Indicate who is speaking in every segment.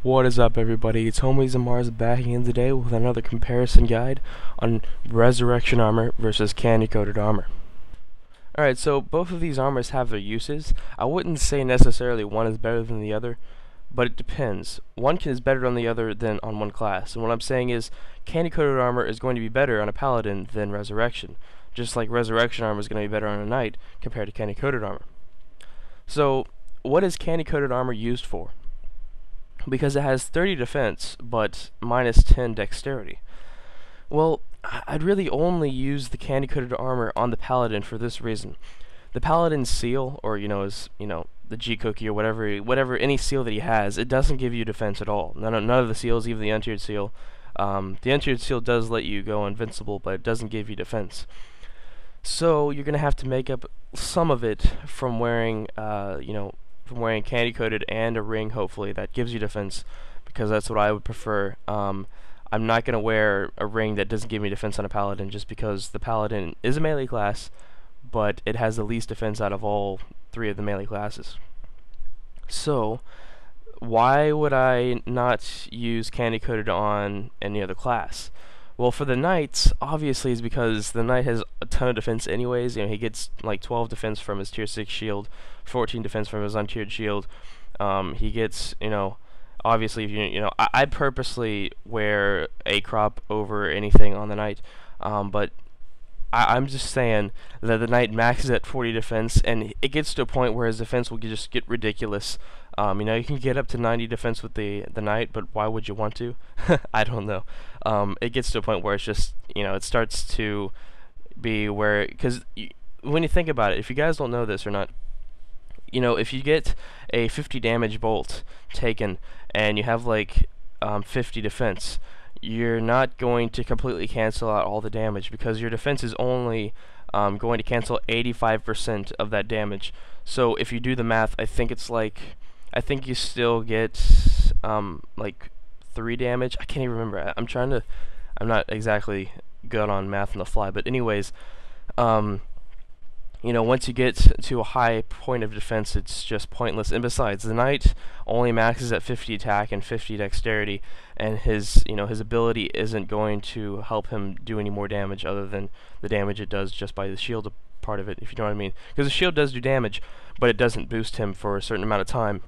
Speaker 1: What is up, everybody? It's Homies and Mars back again today with another comparison guide on Resurrection Armor versus Candy Coated Armor. Alright, so both of these armors have their uses. I wouldn't say necessarily one is better than the other, but it depends. One is better on the other than on one class, and what I'm saying is Candy Coated Armor is going to be better on a Paladin than Resurrection, just like Resurrection Armor is going to be better on a Knight compared to Candy Coated Armor. So, what is Candy Coated Armor used for? Because it has 30 defense, but minus 10 dexterity. Well, I'd really only use the Candy Coated Armor on the Paladin for this reason. The Paladin's seal, or the G cookie or whatever any seal that he has, it doesn't give you defense at all. None of the seals, even the untiered seal. The untiered seal does let you go invincible, but it doesn't give you defense. So you're gonna have to make up some of it from wearing, from wearing candy coated and a ring, hopefully, that gives you defense, because that's what I would prefer. I'm not going to wear a ring that doesn't give me defense on a Paladin, just because the Paladin is a melee class, but it has the least defense out of all three of the melee classes. So, why would I not use candy coated on any other class? Well, for the Knights, obviously, is because the Knight has a ton of defense anyways. He gets like 12 defense from his tier 6 shield, 14 defense from his untiered shield. He gets, obviously, if I purposely wear a crop over anything on the Knight, but I'm just saying that the Knight maxes at 40 defense, and it gets to a point where his defense will just get ridiculous. You can get up to 90 defense with the Knight, but why would you want to? I don't know. It gets to a point where it's just, it starts to be where, because when you think about it, if you guys don't know this or not, if you get a 50 damage bolt taken and you have like 50 defense, you're not going to completely cancel out all the damage, because your defense is only going to cancel 85% of that damage. So if you do the math, I think you still get like 3 damage. I can't even remember. I'm not exactly good on math on the fly, but anyways, once you get to a high point of defense, it's just pointless. And besides, the Knight only maxes at 50 attack and 50 dexterity, and his ability isn't going to help him do any more damage other than the damage it does just by the shield part of it, if you know what I mean. Because the shield does do damage, but it doesn't boost him for a certain amount of time.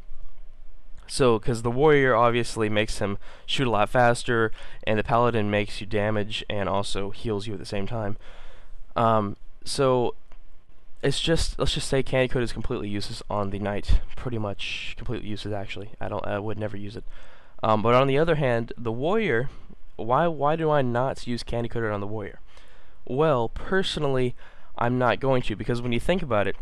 Speaker 1: So, because the warrior obviously makes him shoot a lot faster, and the paladin makes you damage and also heals you at the same time. So it's just, let's just say candy coat is completely useless on the Knight. Pretty much completely useless, actually. I would never use it. But on the other hand, the warrior, why do I not use candy coated on the warrior? Well, personally, I'm not going to, because when you think about it,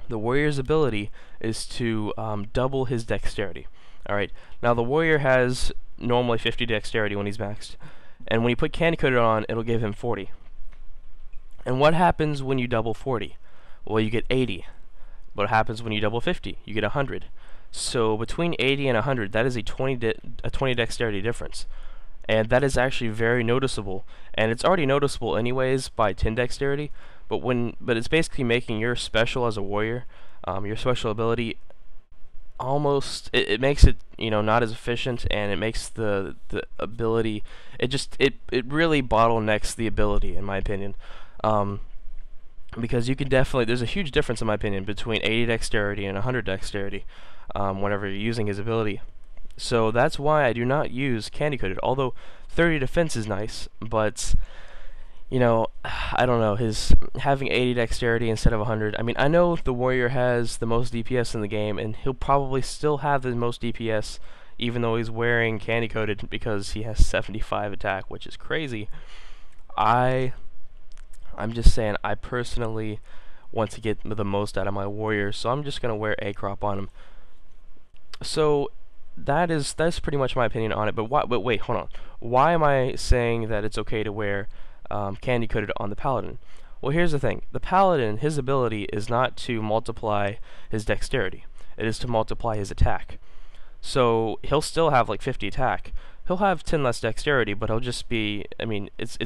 Speaker 1: the warrior's ability is to double his dexterity. Alright, now the warrior has normally 50 dexterity when he's maxed, and when you put candy coated on, it'll give him 40. And what happens when you double 40? Well, you get 80. What happens when you double 50? You get 100. So between 80 and 100, that is a 20 dexterity difference. And that is actually very noticeable. And it's already noticeable anyways by 10 dexterity, but it's basically making your special as a warrior, your special ability, almost, it makes it, not as efficient, and it makes the ability, it really bottlenecks the ability, in my opinion. Because you can definitely, there's a huge difference, in my opinion, between 80 dexterity and 100 dexterity whenever you're using his ability. So that's why I do not use candy coated, although 30 defense is nice, but I don't know, having 80 dexterity instead of 100, I mean, I know the warrior has the most DPS in the game, and he'll probably still have the most DPS even though he's wearing candy coated, because he has 75 attack, which is crazy. I'm just saying, I personally want to get the most out of my warrior, so I'm just gonna wear a crop on him. So that's pretty much my opinion on it. But wait, hold on. Why am I saying that it's okay to wear candy coated on the paladin? Well, here's the thing. The paladin, his ability is not to multiply his dexterity. It is to multiply his attack. So he'll still have like 50 attack. He'll have 10 less dexterity, but he'll just be, I mean, it's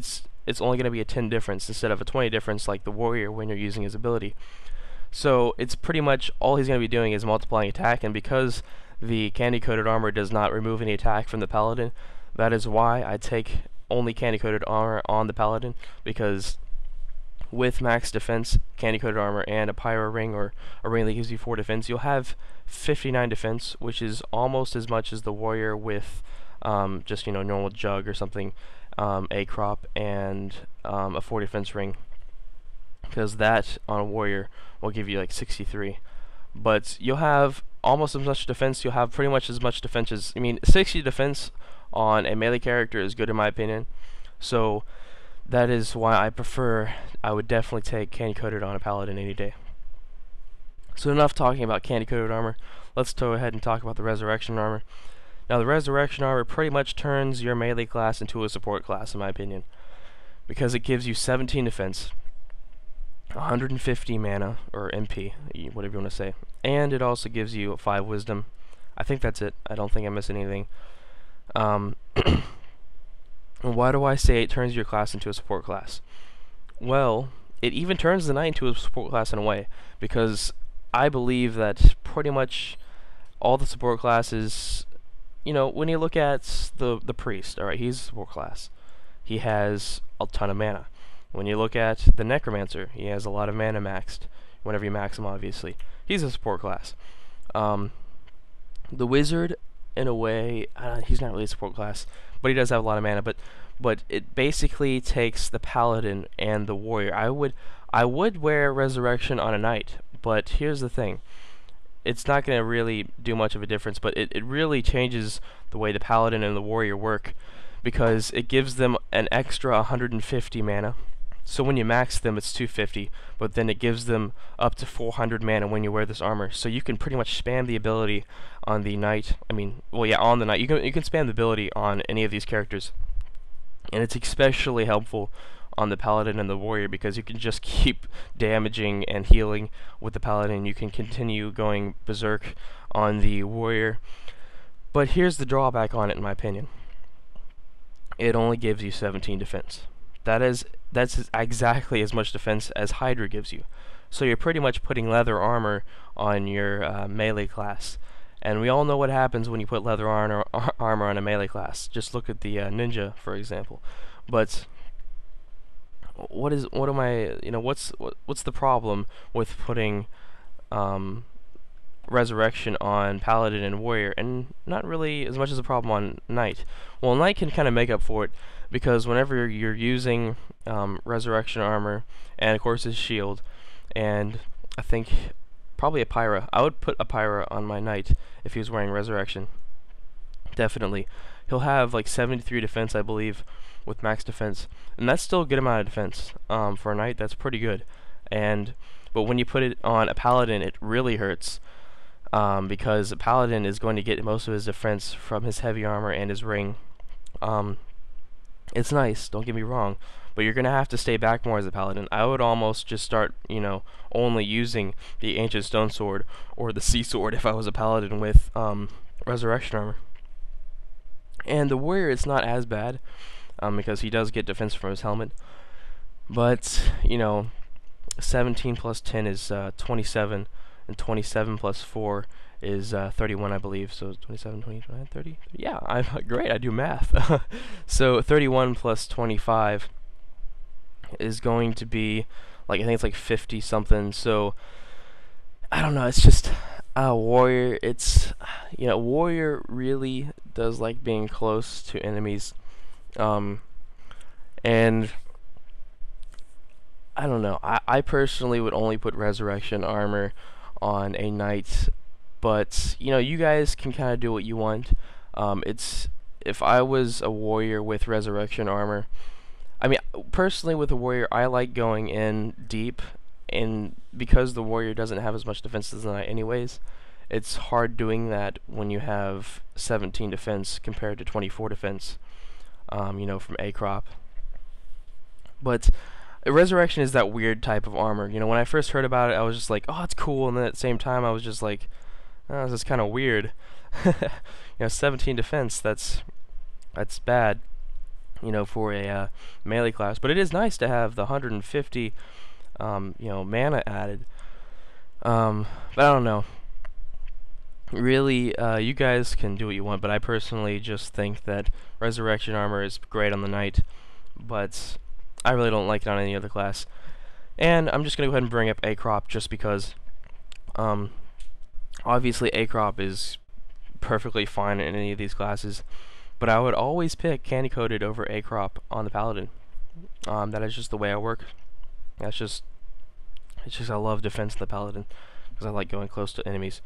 Speaker 1: only going to be a 10 difference instead of a 20 difference like the warrior when you're using his ability. So it's pretty much all he's going to be doing is multiplying attack, and because the candy-coated armor does not remove any attack from the paladin. That is why I take only candy-coated armor on the paladin, because with max defense, candy-coated armor, and a pyro ring, or a ring that gives you 4 defense, you'll have 59 defense, which is almost as much as the warrior with just normal jug or something, a crop, and a 4 defense ring, because that on a warrior will give you like 63. But you'll have almost as much defense. You'll have pretty much as much defense as 60 defense on a melee character is good in my opinion. So that is why I would definitely take candy coated on a paladin any day. So enough talking about candy coated armor. Let's go ahead and talk about the resurrection armor. Now the resurrection armor pretty much turns your melee class into a support class in my opinion, because it gives you 17 defense, 150 mana, or MP, whatever you want to say, and it also gives you 5 wisdom. I think that's it. I don't think I missed anything. Why do I say it turns your class into a support class? Well, it even turns the knight into a support class in a way, because I believe that pretty much all the support classes, when you look at the priest, alright, he's a support class. He has a ton of mana. When you look at the necromancer, he has a lot of mana maxed, whenever you max him obviously. He's a support class. The wizard, in a way, he's not really a support class, but he does have a lot of mana, but it basically takes the paladin and the warrior. I would wear resurrection on a knight, but here's the thing. It's not going to really do much of a difference, but it really changes the way the paladin and the warrior work, because it gives them an extra 150 mana. So when you max them, it's 250, but then it gives them up to 400 mana when you wear this armor. So you can pretty much spam the ability on the knight. On the knight. You can spam the ability on any of these characters, and it's especially helpful on the paladin and the warrior, because you can just keep damaging and healing with the paladin. You can continue going berserk on the warrior. But here's the drawback on it, in my opinion. It only gives you 17 defense. That's exactly as much defense as Hydra gives you. So you're pretty much putting leather armor on your melee class. And we all know what happens when you put leather armor on a melee class. Just look at the ninja, for example. But what's the problem with putting resurrection on paladin and warrior, and not really as much as a problem on knight? Well, knight can kind of make up for it, because whenever you're using resurrection armor, and of course his shield, and I think probably a pyra. I would put a pyra on my knight if he was wearing resurrection. Definitely. He'll have like 73 defense, I believe, with max defense, and that's still a good amount of defense for a knight. That's pretty good. But when you put it on a paladin, it really hurts, because a paladin is going to get most of his defense from his heavy armor and his ring. It's nice, don't get me wrong, but you're gonna have to stay back more as a paladin. I would almost just start, only using the ancient stone sword or the sea sword if I was a paladin with resurrection armor. And the warrior, it's not as bad, because he does get defense from his helmet. But 17 plus 10 is 27, and 27 plus 4 is 31, I believe. So 27, 29, 30. Yeah, I'm great. I do math. So 31 plus 25 is going to be I think it's like 50 something. So I don't know. It's just warrior. It's warrior really does like being close to enemies, and I don't know. I personally would only put resurrection armor on a knight, but you guys can kind of do what you want. If I was a warrior with resurrection armor, personally with a warrior, I like going in deep, and because the warrior doesn't have as much defense as the knight anyways, it's hard doing that when you have 17 defense compared to 24 defense, from a crop. But resurrection is that weird type of armor. When I first heard about it, I was just like, oh, it's cool, and then at the same time I was just like, oh, this is kind of weird. 17 defense, that's bad, for a melee class. But it is nice to have the 150 mana added. But I don't know. really, you guys can do what you want, but I personally just think that Resurrection Armor is great on the Knight, but I really don't like it on any other class. And I'm just going to go ahead and bring up A-Crop just because, obviously A-Crop is perfectly fine in any of these classes, but I would always pick Candy Coated over A-Crop on the Paladin. That is just the way I work. It's just I love defense in the Paladin because I like going close to enemies.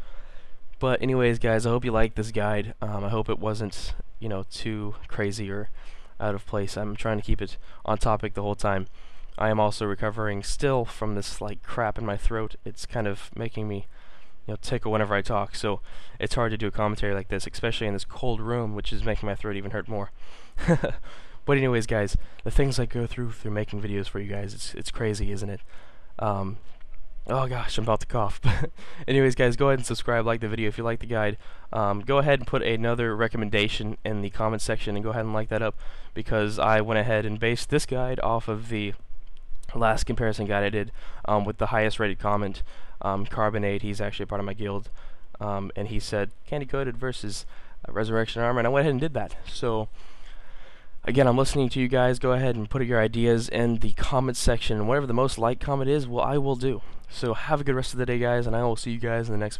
Speaker 1: But anyways, guys, I hope you liked this guide. I hope it wasn't, too crazy or out of place. I'm trying to keep it on topic the whole time. I am also recovering still from this crap in my throat. It's kind of making me tickle whenever I talk, so it's hard to do a commentary like this, especially in this cold room, which is making my throat even hurt more. But anyways, guys, the things I go through making videos for you guys, it's crazy, isn't it? Oh gosh, I'm about to cough. Anyways, guys, go ahead and subscribe, like the video if you like the guide. Go ahead and put another recommendation in the comment section and go ahead and like that up, because I went ahead and based this guide off of the last comparison guide I did with the highest rated comment, Carbonate. He's actually a part of my guild, and he said Candy Coated versus Resurrection Armor, and I went ahead and did that. So again, I'm listening to you guys. Go ahead and put your ideas in the comment section, and whatever the most liked comment is, well, I will do. So have a good rest of the day, guys, and I will see you guys in the next